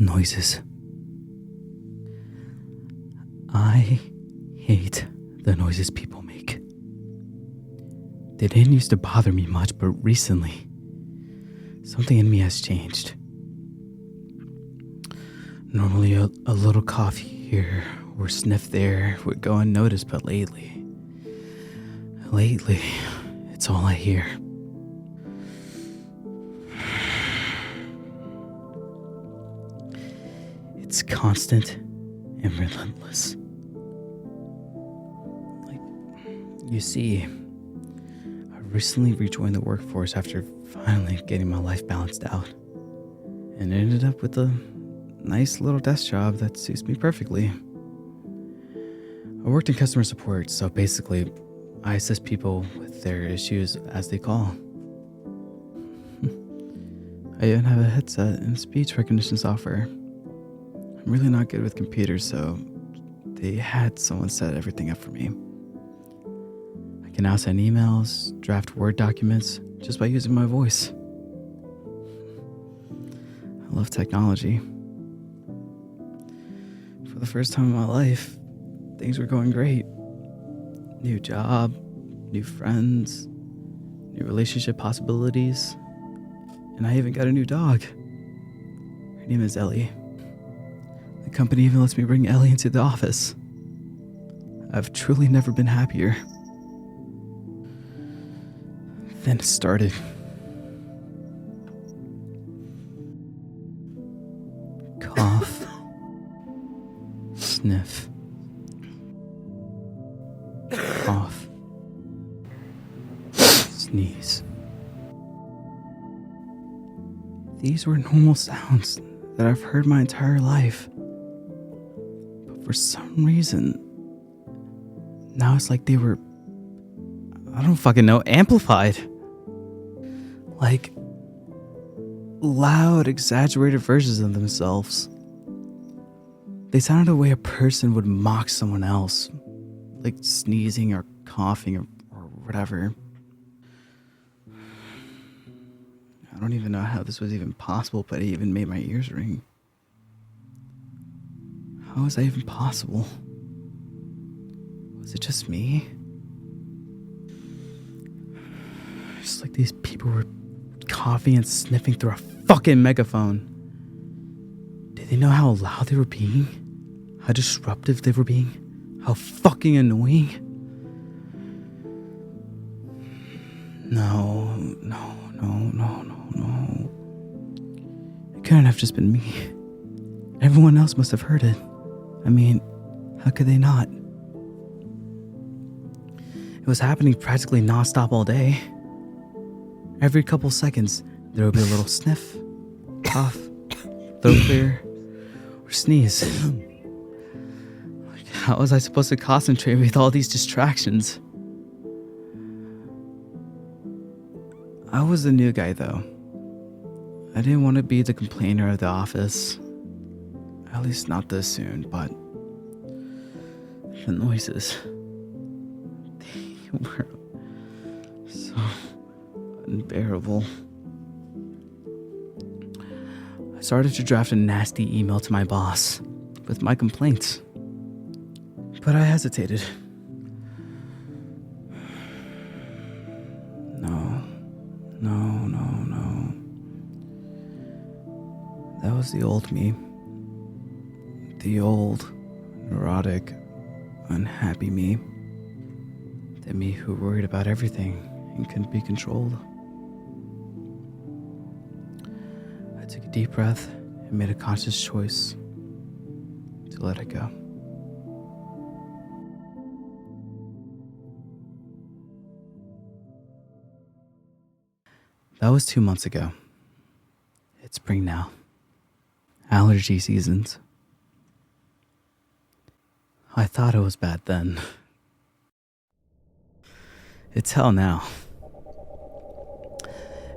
noises. I hate the noises people make. They didn't used to bother me much, but recently, something in me has changed. Normally, a little cough here or sniff there would go unnoticed, but lately, it's all I hear. It's constant and relentless. Like, you see, I recently rejoined the workforce after finally getting my life balanced out, and ended up with a nice little desk job that suits me perfectly. I worked in customer support, so basically, I assist people with their issues as they call. I even have a headset and speech recognition software. I'm really not good with computers, so they had someone set everything up for me. I can now send emails, draft Word documents, just by using my voice. I love technology. For the first time in my life, things were going great. New job, new friends, new relationship possibilities, and I even got a new dog. Her name is Ellie. The company even lets me bring Ellie into the office. I've truly never been happier. Then it started. Cough. Sniff. Cough. Sneeze. These were normal sounds that I've heard my entire life. But for some reason, now it's like they were, I don't fucking know, amplified. Like loud, exaggerated versions of themselves. They sounded the way a person would mock someone else, like sneezing or coughing or whatever. I don't even know how this was even possible, but it even made my ears ring. How was that even possible? Was it just me? Just like these people were coughing and sniffing through a fucking megaphone. Did they know how loud they were being? How disruptive they were being? How fucking annoying? No. It couldn't have just been me. Everyone else must have heard it. I mean, how could they not? It was happening practically nonstop all day. Every couple seconds, there would be a little sniff, cough, throat clear, or sneeze. Like, how was I supposed to concentrate with all these distractions? I was the new guy, though. I didn't want to be the complainer of the office. At least not this soon, but the noises, they were so unbearable. I started to draft a nasty email to my boss with my complaints, but I hesitated. No. That was the old me. The old, neurotic, unhappy me. The me who worried about everything and couldn't be controlled. I took a deep breath and made a conscious choice to let it go. That was 2 months ago. It's spring now. Allergy seasons. I thought it was bad then. It's hell now.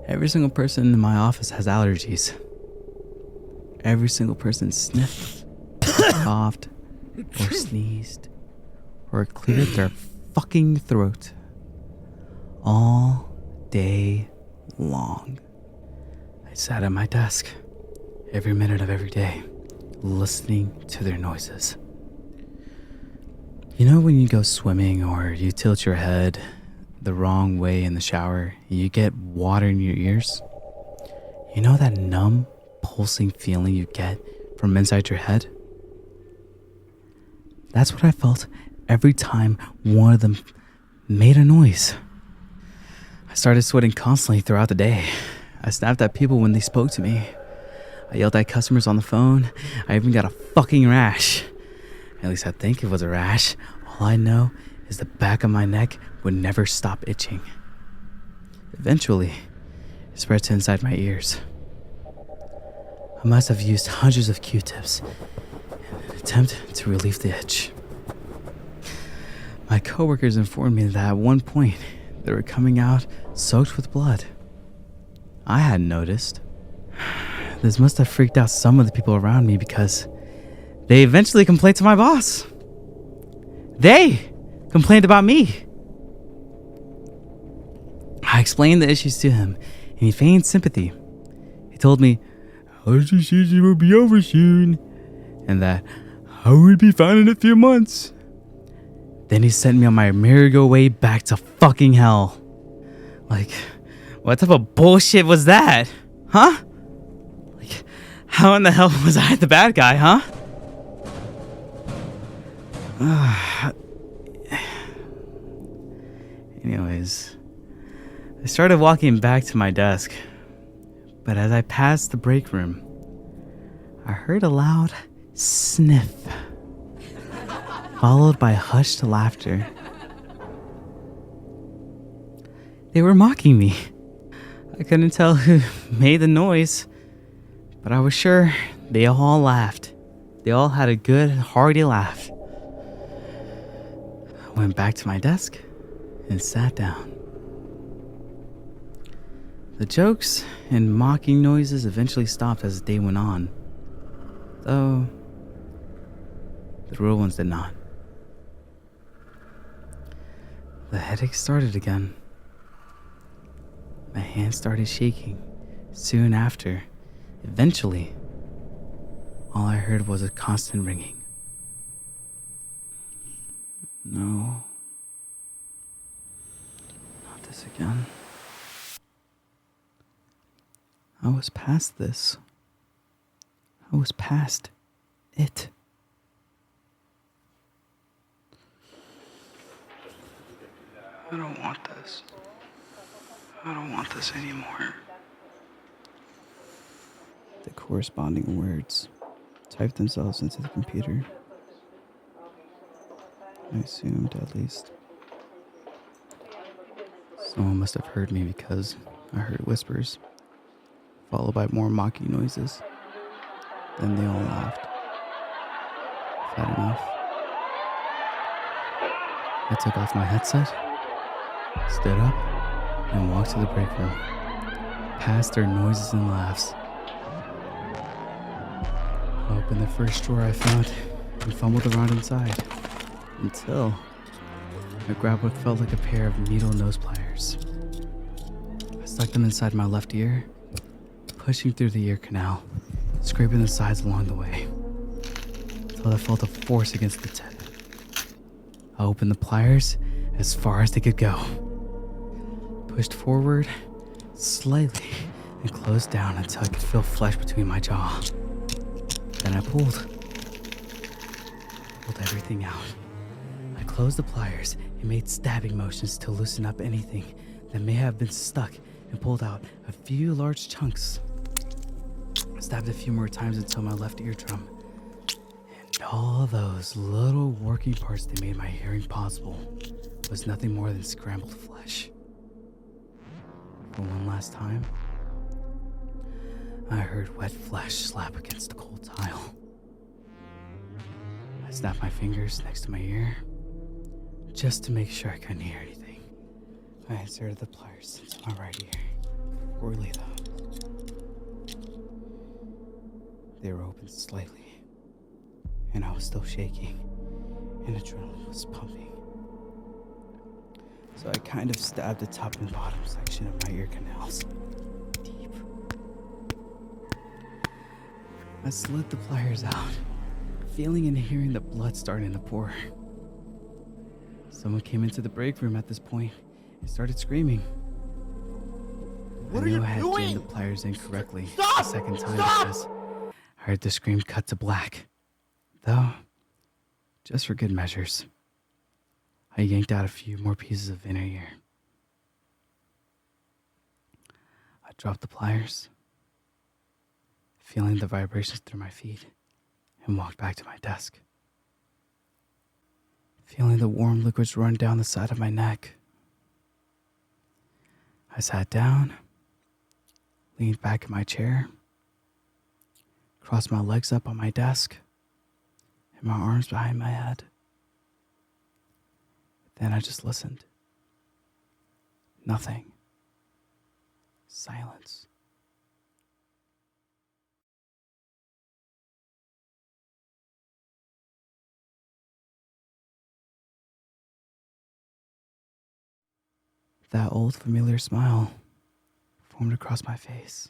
Every single person in my office has allergies. Every single person sniffed, coughed, or sneezed, or cleared their fucking throat all day long. I sat at my desk every minute of every day. listening to their noises. You know when you go swimming or you tilt your head the wrong way in the shower, you get water in your ears? You know that numb, pulsing feeling you get from inside your head? That's what I felt every time one of them made a noise. I started sweating constantly throughout the day. I snapped at people when they spoke to me. I yelled at customers on the phone. I even got a fucking rash. At least I think it was a rash. All I know is the back of my neck would never stop itching. Eventually, it spread to inside my ears. I must have used hundreds of Q-tips in an attempt to relieve the itch. My coworkers informed me that at one point, they were coming out soaked with blood. I hadn't noticed. This must have freaked out some of the people around me because they eventually complained to my boss. They complained about me. I explained the issues to him, and he feigned sympathy. He told me, "Our season will be over soon," and that I would be fine in a few months. Then he sent me on my merry-go-way back to fucking hell. Like, what type of bullshit was that? Huh? Like, how in the hell was I the bad guy, huh? Anyways, I started walking back to my desk, but as I passed the break room, I heard a loud sniff, followed by hushed laughter. They were mocking me. I couldn't tell who made the noise, but I was sure they all laughed. They all had a good, hearty laugh. I went back to my desk and sat down. The jokes and mocking noises eventually stopped as the day went on, though the real ones did not. The headache started again. My hands started shaking soon after. Eventually, all I heard was a constant ringing. No. Not this again. I was past this. I was past it. I don't want this. I don't want this anymore. The corresponding words typed themselves into the computer. I assumed, at least. Someone must have heard me because I heard whispers, followed by more mocking noises. Then they all laughed. I've had enough. I took off my headset, stood up, and walked to the break room, past their noises and laughs. I opened the first drawer I found and fumbled around inside until I grabbed what felt like a pair of needle nose pliers. I stuck them inside my left ear, pushing through the ear canal, scraping the sides along the way, until I felt a force against the tip. I opened the pliers as far as they could go, pushed forward slightly, and closed down until I could feel flesh between my jaw. Then I pulled everything out. I closed the pliers and made stabbing motions to loosen up anything that may have been stuck and pulled out a few large chunks. I stabbed a few more times until my left eardrum. And all those little working parts that made my hearing possible was nothing more than scrambled flesh. For one last time, I heard wet flesh slap against the cold tile. I snapped my fingers next to my ear, just to make sure I couldn't hear anything. I inserted the pliers into my right ear, poorly though. They were open slightly, and I was still shaking, and adrenaline was pumping. So I kind of stabbed the top and bottom section of my ear canals deep. I slid the pliers out, feeling and hearing the blood starting to pour. Someone came into the break room at this point and started screaming. What I are knew you I had doing? jammed the pliers incorrectly Stop! the second time Stop! because I heard the scream cut to black. Though, just for good measures, I yanked out a few more pieces of inner ear. I dropped the pliers, feeling the vibrations through my feet, and walked back to my desk. Feeling the warm liquids run down the side of my neck, I sat down, leaned back in my chair, crossed my legs up on my desk, and my arms behind my head. Then I just listened. Nothing. Silence. That old familiar smile formed across my face.